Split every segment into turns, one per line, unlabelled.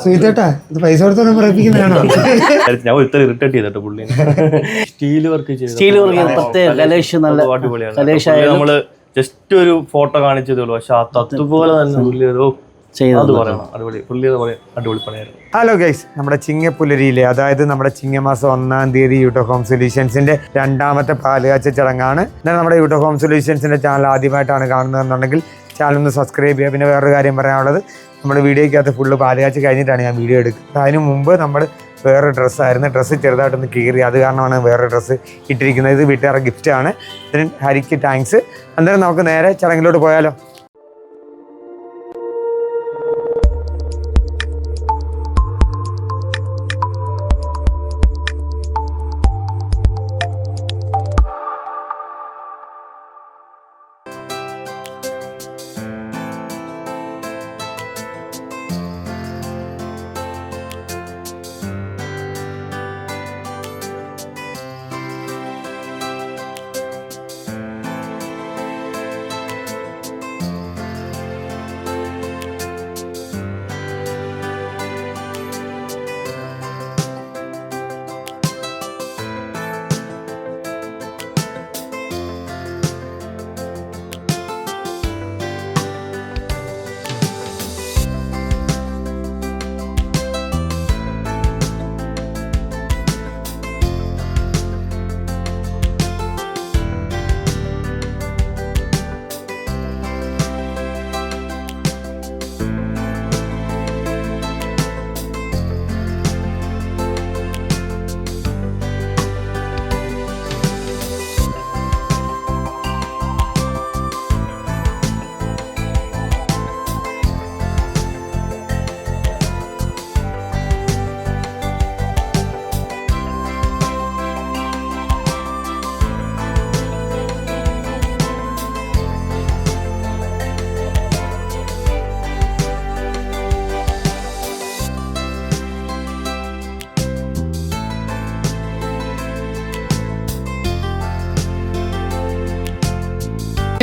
സുഹിതേട്ടാ ഇത് പൈസ കൊടുത്തോളം പറയിപ്പിക്കുന്നതാണോ?
ഞാൻ ഇത്ര ഇറിറ്റേറ്റ് ചെയ്തിട്ട് പുള്ളി സ്റ്റീൽ വർക്ക് നമ്മള് ജസ്റ്റ് ഒരു ഫോട്ടോ കാണിച്ചതേ ഉള്ളൂ, പക്ഷെ അതുപോലെ തന്നെ പുള്ളി അത് പറയണം അടിപൊളി, പുള്ളി അടിപൊളി പണിയായിരുന്നു.
ഹലോ ഗൈസ്, നമ്മുടെ ചിങ്ങപ്പുലരിയിലെ അതായത് നമ്മുടെ ചിങ്ങമാസം 1-ാം തീയതി യൂട്ടോ ഹോം സൊല്യൂഷൻസിന്റെ 2ാമത്തെ പാലുകാച്ച ചടങ്ങാണ്. എന്നാൽ നമ്മുടെ യൂട്ടോ ഹോം സൊല്യൂഷൻസിന്റെ ചാനൽ ആദ്യമായിട്ടാണ് കാണുന്നതെന്നുണ്ടെങ്കിൽ ചാനൽ ഒന്ന് സബ്സ്ക്രൈബ് ചെയ്യുക. പിന്നെ വേറൊരു കാര്യം പറയാനുള്ളത്, നമ്മുടെ വീഡിയോയ്ക്കകത്ത് ഫുള്ള് പാലുകാച്ച് കഴിഞ്ഞിട്ടാണ് ഞാൻ വീഡിയോ എടുക്കുന്നത്. അതിന് മുമ്പ് നമ്മൾ വേറൊരു ഡ്രസ്സായിരുന്നു, ഡ്രസ്സ് ചെറുതായിട്ടൊന്ന് കീറി, അത് കാരണമാണ് വേറൊരു ഡ്രസ്സ് ഇട്ടിരിക്കുന്നത്. ഇത് വീട്ടുകാരുടെ ഗിഫ്റ്റാണ്. ഇതിന് ഹരിക്ക് താങ്ക്സ്. അന്നേരം നമുക്ക് നേരെ ചടങ്ങിലോട്ട് പോയാലോ.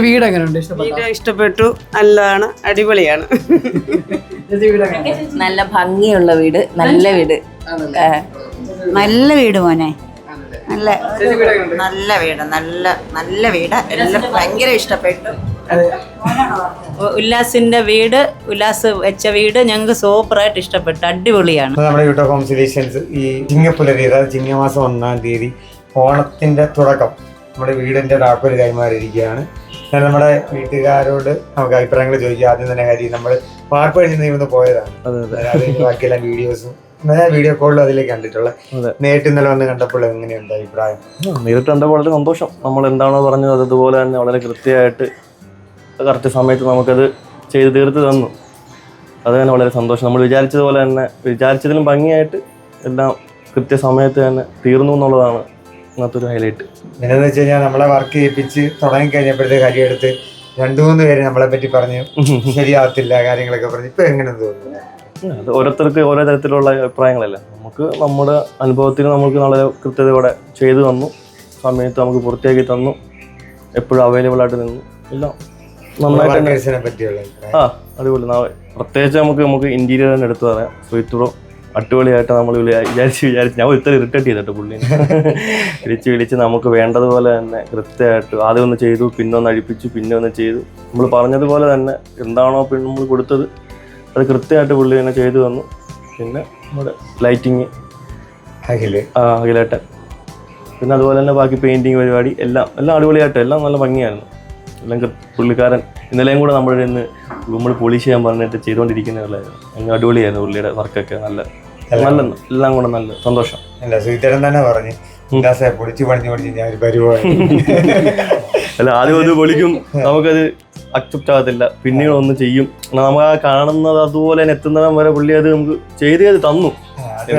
വീട് എങ്ങനെയുണ്ട്? ഇഷ്ടപ്പെട്ടു, നല്ലതാണ്, അടിപൊളിയാണ്.
നല്ല ഭംഗിയുള്ള വീട്, നല്ല വീട്,
നല്ല വീട് മോനെ, നല്ല നല്ല വീട്, നല്ല വീട്, എല്ലാം ഭയങ്കര ഇഷ്ടപ്പെട്ടു.
ഉല്ലാസിന്റെ വീട്, ഉല്ലാസ് വെച്ച വീട് ഞങ്ങൾക്ക് സൂപ്പറായിട്ട് ഇഷ്ടപ്പെട്ടു, അടിപൊളിയാണ്.
നമ്മുടെ യൂട്ടോ ഹോം സൊല്യൂഷൻസ് ഈ ചിങ്ങപ്പുലരി, അതായത് ചിങ്ങമാസം 1-ാം തീയതി ഓണത്തിന്റെ തുടക്കം നമ്മുടെ വീടിന്റെ താക്കോല് കൈമാറിയിരിക്കുകയാണ്. ഞാൻ നമ്മുടെ വീട്ടുകാരോട് നമുക്ക് അഭിപ്രായങ്ങൾ ചോദിക്കുക. ആദ്യം തന്നെ കാര്യം, നമ്മൾ വാർപ്പ് കഴിഞ്ഞ് നീന്ന് പോയതാണ്. ബാക്കിയെല്ലാം വീഡിയോസും വീഡിയോ കോളിലും അതിലേക്ക് കണ്ടിട്ടുള്ള. നേരിട്ട് ഇന്നലെ വന്ന് കണ്ടപ്പോൾ എങ്ങനെയുണ്ട് അഭിപ്രായം?
നേരിട്ട് കണ്ടപ്പോൾ വളരെ സന്തോഷം. നമ്മൾ എന്താണോ പറഞ്ഞത് അതുപോലെ തന്നെ വളരെ കൃത്യമായിട്ട് കറക്റ്റ് സമയത്ത് നമുക്കത് ചെയ്ത് തീർത്ത് തന്നു. അത് തന്നെ വളരെ സന്തോഷം. നമ്മൾ വിചാരിച്ചതുപോലെ തന്നെ, വിചാരിച്ചതിലും ഭംഗിയായിട്ട് എല്ലാം കൃത്യസമയത്ത് തന്നെ തീർന്നു എന്നുള്ളതാണ് ഇന്നത്തെ ഒരു ഹൈലൈറ്റ്.
പിന്നെന്ന് വെച്ച് കഴിഞ്ഞാൽ നമ്മളെ വർക്ക് ചെയ്യിപ്പിച്ച് തുടങ്ങി കഴിഞ്ഞപ്പോഴത്തെ കാര്യമെടുത്ത് 2-3 പേര് നമ്മളെ പറ്റി പറഞ്ഞു ശരിയാകത്തില്ല കാര്യങ്ങളൊക്കെ പറഞ്ഞു. ഇപ്പൊ എങ്ങനെ തോന്നുന്നു?
അത് ഓരോരുത്തർക്ക് ഓരോ തരത്തിലുള്ള അഭിപ്രായങ്ങളല്ലേ. നമുക്ക് നമ്മുടെ അനുഭവത്തിൽ നമുക്ക് വളരെ കൃത്യതയോടെ ചെയ്തു തന്നു, സമയത്ത് നമുക്ക് പൂർത്തിയാക്കി തന്നു, എപ്പോഴും അവൈലബിൾ ആയിട്ട് നിന്നു, എല്ലാം നന്നായിട്ട്. അടിപൊളി. പ്രത്യേകിച്ച് നമുക്ക് ഇന്റീരിയർ തന്നെ എടുത്തു പറയാം. സുഹിത്തുറോ അടിപൊളിയായിട്ട് നമ്മൾ വിചാരിച്ച് ഞാൻ ഇത്ര ഇറിറ്റേറ്റ് ചെയ്തിട്ട് പുള്ളിനെ വിളിച്ച് നമുക്ക് വേണ്ടതുപോലെ തന്നെ കൃത്യമായിട്ട് ആദ്യം ഒന്ന് ചെയ്തു, പിന്നെ ഒന്ന് അഴിപ്പിച്ചു, പിന്നെ ഒന്ന് ചെയ്തു. നമ്മൾ പറഞ്ഞതുപോലെ തന്നെ എന്താണോ നമ്മൾ കൊടുത്തത് അത് കൃത്യമായിട്ട് പുള്ളി തന്നെ ചെയ്തു തന്നു. പിന്നെ നമ്മുടെ ലൈറ്റിങ് അഖിലേട്ടൻ, പിന്നെ അതുപോലെ തന്നെ ബാക്കി പെയിൻറ്റിങ് പരിപാടി എല്ലാം അടിപൊളിയായിട്ട്, എല്ലാം നല്ല ഭംഗിയായിരുന്നു. എല്ലാം പുള്ളിക്കാരൻ ഇന്നലെയും കൂടെ നമ്മൾ പോളിഷ് ചെയ്യാൻ പറഞ്ഞിട്ട് ചെയ്തുകൊണ്ടിരിക്കുന്നതായിരുന്നു. അങ്ങനെ അടിപൊളിയായിരുന്നു പുള്ളിയുടെ വർക്കൊക്കെ. നല്ല എല്ലാം കൂടെ നല്ല സന്തോഷം.
സുഹിതേട്ടൻ തന്നെ പറഞ്ഞു
അല്ല, ആദ്യം അത് പൊളിക്കും, നമുക്കത് അക്സെപ്റ്റ് ആകത്തില്ല, പിന്നീട് ഒന്ന് ചെയ്യും. നമുക്ക് ആ കാണുന്നത് അതുപോലെ തന്നെ എത്തുന്നിടം വരെ പുള്ളി അത് നമുക്ക് ചെയ്ത് തന്നു.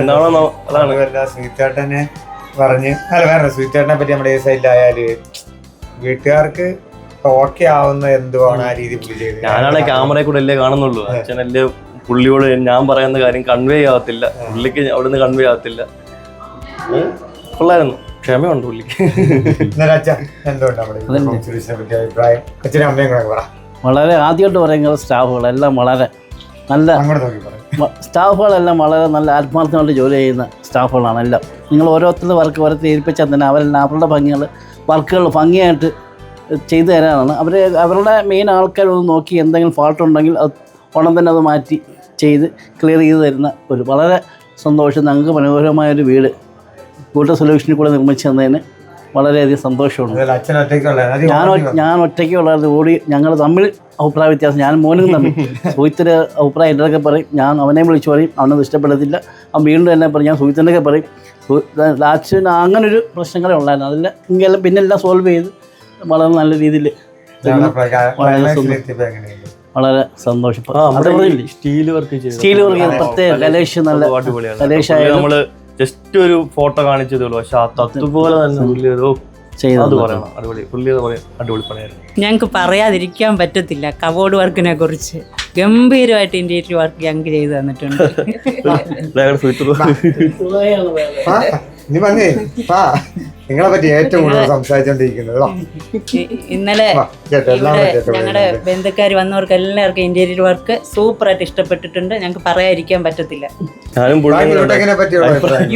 എന്താണോ അതാണ്
സുഹിതേട്ടനെ പറഞ്ഞ്. അല്ല, വേറെ സുഹിതേട്ടനെ പറ്റി നമ്മുടെ ഈ സൈഡിലായാല് വീട്ടുകാർക്ക് ഓക്കെ ആവുന്ന എന്തുവാണ് ആ രീതി പുള്ളി ചെയ്ത്.
ഞാനാണ് ക്യാമറയിൽ കൂടെ അല്ലേ കാണുന്നുള്ളൂ. അച്ഛനല്ലേ പുള്ളിയോട് ഞാൻ പറയുന്ന കാര്യം കൺവേ ആകത്തില്ല, പുള്ളിക്ക് അവിടെ നിന്ന് കൺവേ ആകത്തില്ല. കൊള്ളായിരുന്നു, ക്ഷമയുണ്ട് പുള്ളിക്ക്.
വളരെ ആദ്യമായിട്ട് പറയുന്നത് സ്റ്റാഫുകളെല്ലാം വളരെ നല്ല
സ്റ്റാഫുകളെല്ലാം വളരെ നല്ല ആത്മാർത്ഥമായിട്ട് ജോലി ചെയ്യുന്ന സ്റ്റാഫുകളാണ് എല്ലാം. നിങ്ങൾ ഓരോരുത്തരുടെ വർക്ക് ഓരോരുത്തർ ഏൽപ്പിച്ചാൽ തന്നെ അവരെല്ലാം അവരുടെ വർക്കുകൾ ഭംഗിയായിട്ട് ചെയ്തു തരാനാണ് അവരുടെ മെയിൻ ആൾക്കാരൊന്ന് നോക്കി എന്തെങ്കിലും ഫാൾട്ട് ഉണ്ടെങ്കിൽ അത് ഉടൻ തന്നെ അത് മാറ്റി ചെയ്ത് ക്ലിയർ ചെയ്ത് തരുന്ന ഒരു വളരെ സന്തോഷം. ഞങ്ങൾക്ക് മനോഹരമായൊരു വീട് കൂട്ട സൊല്യൂഷനിൽ കൂടെ നിർമ്മിച്ചു തന്നതിന് വളരെയധികം സന്തോഷമുണ്ട്. ഞാൻ ഒറ്റയ്ക്കുള്ളത് ഓടി ഞങ്ങൾ തമ്മിൽ അഭിപ്രായ വ്യത്യാസം, ഞാൻ മോനും തമ്മിൽ സുഹിത്തിൻ്റെ അഭിപ്രായം എൻ്റെയൊക്കെ പറയും, ഞാൻ അവനെ വിളിച്ച് പറയും, അവനത് ഇഷ്ടപ്പെടത്തില്ല, അവൻ വീണ്ടും എന്നെ പറയും, ഞാൻ സുഹിത്തിൻ്റെയൊക്കെ പറയും. ലാസ്റ്റിന് അങ്ങനൊരു പ്രശ്നങ്ങളെ ഉണ്ടായിരുന്നു. അതിൽ എങ്കിലും പിന്നെ എല്ലാം സോൾവ് ചെയ്ത് വളരെ നല്ല രീതിയിൽ വളരെ സന്തോഷം.
സ്റ്റീൽ വർക്ക്
പ്രത്യേക കലേഷ് നല്ല കലേഷായാലും
നമ്മള് ജസ്റ്റ് ഒരു ഫോട്ടോ കാണിച്ചതേ ഉള്ളൂ, പക്ഷെ അതുപോലെ തന്നെ അടിപൊളി പണിയായിരുന്നു.
ഞങ്ങൾക്ക് പറയാതിരിക്കാൻ പറ്റത്തില്ല കബോർഡ് വർക്കിനെ കുറിച്ച്. ഗംഭീരമായിട്ട് ഇന്റീരിയർ വർക്ക് ഞങ്ങൾക്ക് ചെയ്തു തന്നിട്ടുണ്ട്.
നിങ്ങളെ പറ്റി ഏറ്റവും കൂടുതൽ സംസാരിച്ചോണ്ടിരിക്കുന്നത്
ഇന്നലെ ഞങ്ങളുടെ ബന്ധുക്കാർ വന്നവർക്ക് എല്ലാവർക്കും ഇന്റീരിയർ വർക്ക് സൂപ്പറായിട്ട് ഇഷ്ടപ്പെട്ടിട്ടുണ്ട്. ഞങ്ങൾക്ക് പറയാതിരിക്കാൻ പറ്റത്തില്ല.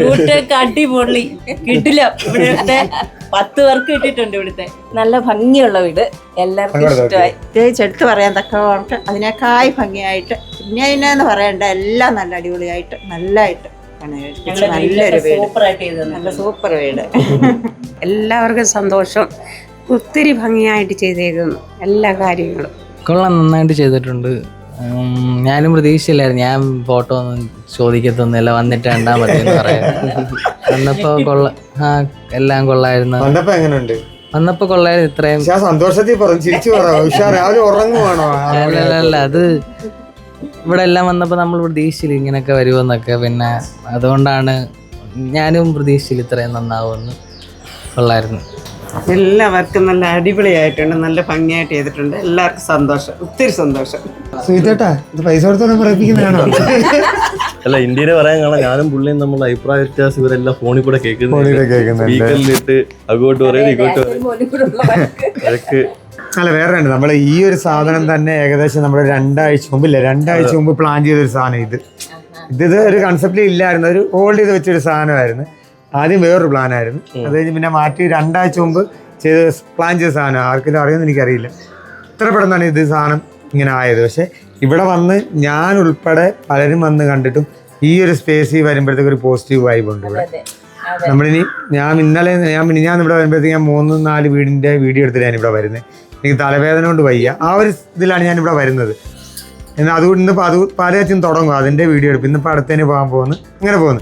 യൂട്ടേക്ക് അടിപൊളി കിട്ടില്ല. ഇവിടുത്തെ 10 വർക്ക് കിട്ടിയിട്ടുണ്ട്. ഇവിടുത്തെ നല്ല ഭംഗിയുള്ള വീട്, എല്ലാവർക്കും ഇഷ്ടമായി.
പ്രത്യേകിച്ച് എടുത്ത് പറയാൻ തക്കവർക്ക് അതിനേക്കായി ഭംഗിയായിട്ട് പിന്നെ അതിനെന്ന് പറയണ്ട, എല്ലാം നല്ല അടിപൊളിയായിട്ട് നല്ലതായിട്ട് നല്ലൊരു വീട്, നല്ല സൂപ്പർ വീട്.
എല്ലാവർക്കും സന്തോഷം. ഒത്തിരി ഭംഗിയായിട്ട് ചെയ്തേക്കുന്നു എല്ലാ കാര്യങ്ങളും.
കൊള്ളാം, നന്നായിട്ട് ചെയ്തിട്ടുണ്ട്. ഞാനും പ്രതീക്ഷിച്ചില്ലായിരുന്നു. ഞാൻ ഫോട്ടോ ഒന്നും ചോദിക്കത്തൊന്നുമില്ല, വന്നിട്ട് കണ്ടാൽ മതി എന്ന് പറയാം. വന്നപ്പോ എല്ലാം കൊള്ളായിരുന്നു. വന്നപ്പോ കൊള്ളായിരുന്നു. ഇത്രയും
സന്തോഷത്തിൽ
അല്ല, അത് ഇവിടെ എല്ലാം വന്നപ്പോൾ നമ്മൾ പ്രതീക്ഷിച്ചില്ല ഇങ്ങനെയൊക്കെ വരുമെന്നൊക്കെ. പിന്നെ അതുകൊണ്ടാണ് ഞാനും പ്രതീക്ഷിച്ചില്ല ഇത്രയും നന്നാവുമെന്ന്. കൊള്ളായിരുന്നു.
എല്ലാവർക്കും നല്ല അടിപൊളിയായിട്ടുണ്ട്, നല്ല ഭംഗിയായിട്ട് ചെയ്തിട്ടുണ്ട്. എല്ലാവർക്കും സന്തോഷം, ഒത്തിരി സന്തോഷം.
പൈസ കൊടുത്തോളം പറയിപ്പിക്കുന്നതാണോ?
അല്ല, ഇന്ത്യയിലെ പറയാൻ കാണാം, ഞാനും പുള്ളിയും നമ്മൾ അഭിപ്രായ വ്യത്യാസം ഇവരെല്ലാം ഫോണിൽ കൂടെ കേൾക്കുന്നു. സ്പീക്കറിലിട്ട് അങ്ങോട്ട് പറയും ഇങ്ങോട്ട് പറയും.
അല്ല, വേറെ ഉണ്ട്. നമ്മൾ ഈ ഒരു സാധനം തന്നെ ഏകദേശം നമ്മൾ 2 ആഴ്ച മുമ്പ് പ്ലാൻ ചെയ്തൊരു സാധനം. ഇത് ഒരു കൺസെപ്റ്റിൽ ഇല്ലായിരുന്നു, ഒരു ഹോൾഡ് ചെയ്ത് വെച്ചൊരു സാധനമായിരുന്നു. ആദ്യം വേറൊരു പ്ലാനായിരുന്നു, അത് കഴിഞ്ഞ് പിന്നെ മാറ്റി 2 ആഴ്ച മുമ്പ് പ്ലാൻ ചെയ്ത സാധനം. ആർക്കെങ്കിലും അറിയുമെന്ന് എനിക്കറിയില്ല. ഇത്ര പെട്ടെന്നാണ് ഇത് സാധനം ഇങ്ങനെ ആയത്. പക്ഷെ ഇവിടെ വന്ന് ഞാൻ ഉൾപ്പെടെ പലരും വന്ന് കണ്ടിട്ടും ഈ ഒരു സ്പേസിൽ വരുമ്പോഴത്തേക്ക് ഒരു പോസിറ്റീവ് വൈബ് ഉണ്ട് ഇവിടെ. നമ്മളിനി ഞാൻ ഇവിടെ വരുമ്പോഴത്തേക്ക് ഞാൻ 3-4 വീടിൻ്റെ വീഡിയോ എടുത്തിട്ട് ഞാനിവിടെ വരുന്നത്. എനിക്ക് തലവേദന കൊണ്ട് വയ്യ, ആ ഒരു ഇതിലാണ് ഞാനിവിടെ വരുന്നത്. എന്നാൽ അതുകൊണ്ട് ഇന്നിപ്പോൾ പാലയാച്ചും തുടങ്ങും അതിൻ്റെ വീഡിയോ എടുക്കും. ഇന്നിപ്പോൾ അടുത്തതിന് പോകാൻ പോകുന്നു, അങ്ങനെ പോകുന്നു.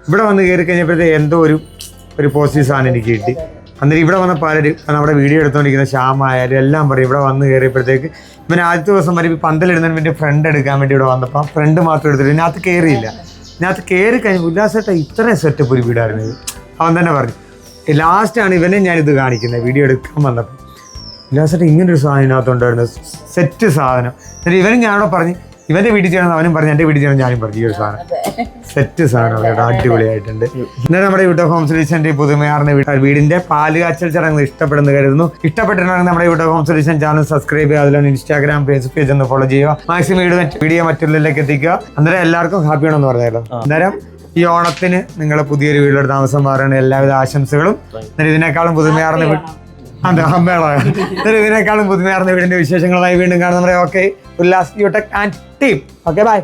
ഇവിടെ വന്ന് കയറി കഴിഞ്ഞപ്പോഴത്തേക്ക് എന്തോ ഒരു പോസിറ്റീവ് സാധനം എനിക്ക് കിട്ടി. അന്നേരം ഇവിടെ വന്ന പലരും നമ്മുടെ വീഡിയോ എടുത്തുകൊണ്ടിരിക്കുന്ന ശ്യാമായാലും എല്ലാം പറയും, ഇവിടെ വന്ന് കയറിയപ്പോഴത്തേക്ക് ഇവൻ ആദ്യത്തെ ദിവസം വരെ പന്തലിടുന്നതിന് വേണ്ടി ഫ്രണ്ട് എടുക്കാൻ വേണ്ടി ഇവിടെ വന്നപ്പോൾ ഫ്രണ്ട് മാത്രം എടുത്തിട്ട് ഇതിനകത്ത് കയറിയില്ല. ഇതിനകത്ത് കയറി കഴിഞ്ഞ് ഉല്ലാസമായിട്ട് ഇത്രയും സെറ്റപ്പ് ഒരു വീടായിരുന്നു ഇത്. അവൻ തന്നെ പറഞ്ഞു. ലാസ്റ്റാണ് ഇവനെ ഞാനിത് കാണിക്കുന്നത് വീഡിയോ എടുക്കാൻ വന്നപ്പോൾ. ഉല്ലാസമായിട്ട് ഇങ്ങനൊരു സാധനം ഇതിനകത്തുണ്ടായിരുന്നു, സെറ്റ് സാധനം. എന്നിട്ട് ഇവനും ഞാനോട് പറഞ്ഞ് ഇവൻ്റെ വീട്ടിൽ ചെയ്യണം, അവനും പറഞ്ഞ് എൻ്റെ വീട്ടിൽ ചെയ്യണം, ഞാനും പറഞ്ഞു ഈ ഒരു സാധനം സെറ്റ് സാധനം കേട്ടോ, അടിപൊളിയായിട്ടുണ്ട്. ഇന്നലെ നമ്മുടെ യൂട്യൂബ് ഹോം സൊല്യൂഷൻ്റെ പുതുമയാർന്ന വീടിൻ്റെ പാലുകാച്ചൽ ചടങ്ങ് ഇഷ്ടപ്പെടുന്നു കരുതുന്നു. ഇഷ്ടപ്പെട്ടിട്ടുണ്ടെങ്കിൽ നമ്മുടെ YouTube home solution channel subscribe ചെയ്യുക, അതിലാണ് ഇൻസ്റ്റാഗ്രാം പേജ് ഒന്ന് ഫോളോ ചെയ്യുക. മാക്സിമം വീഡിയോ മറ്റുള്ളവരിലേക്ക് എത്തിക്കുക. അന്നേരം എല്ലാവർക്കും ഹാപ്പിയാണെന്ന് പറഞ്ഞല്ലോ. അന്നേരം ഈ ഓണത്തിന് നിങ്ങൾ പുതിയൊരു വീട്ടിലൊരു താമസം മാറുകയാണ്. എല്ലാവിധ ആശംസകളും. ഇതിനേക്കാളും പുതുമയാർന്ന ഇതിനേക്കാളും പുതുമയാർന്ന വീടിന്റെ വിശേഷങ്ങളുമായി വീണ്ടും കാണുന്ന okay Ullas Utech and team. Okay, by.